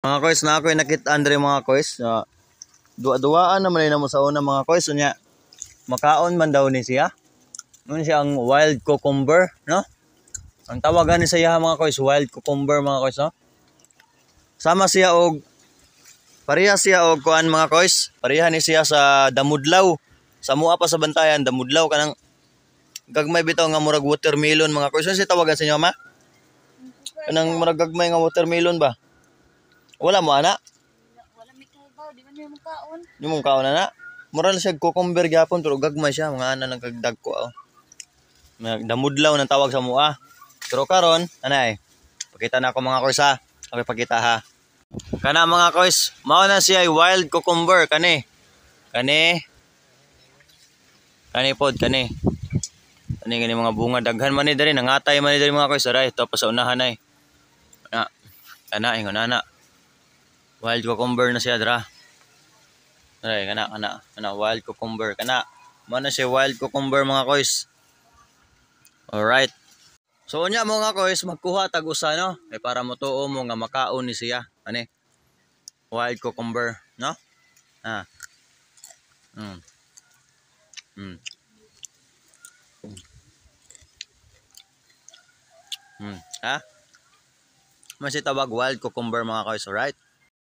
Mga kois na ako'y nakita Andre mga kois. Duwa-duwaan naman na mo sa una mga kois. Unya, makaon man daw ni siya. Nun siya ang wild cucumber, no? Ang tawagan ni siya mga kois, wild cucumber mga kois, no? Sama siya og pareha siya og kuan mga kois. Pareha ni siya sa damudlaw. Sa mua pa sa bantayan, damudlaw kanang gagmay bitaw nga murag watermelon mga kois. Ano siya tawagan sa inyo ma? Kanang murag gagmay nga watermelon ba? Wala mo ana? Wala may kabaw, di man yung kaon. Di mo kaon ana? Mura na siya cucumber gyapon pero gagmay siya mga ana nagkagdag ko. Damudlaw nang tawag sa mua. Pero karon, anay. Pakita na ako mga kois ha. Okay, pakita ha. Kana mga kois, mao na siya wild cucumber kani. Kani pod kani. Kani mga bunga daghan man ni diri nangatay man ni diri mga kois. Aray, ito pa sa unahan ay. Ana ingon ana. Wild cucumber na siya dra. Aray, kana wild cucumber kana. Mao na siya wild cucumber mga kois. Alright. So unya mga kois magkuha tag usa no para motuo mo nga makaon ni siya ani. Wild cucumber, no? Ah. Ha? Mas tawag wild cucumber mga kois, alright?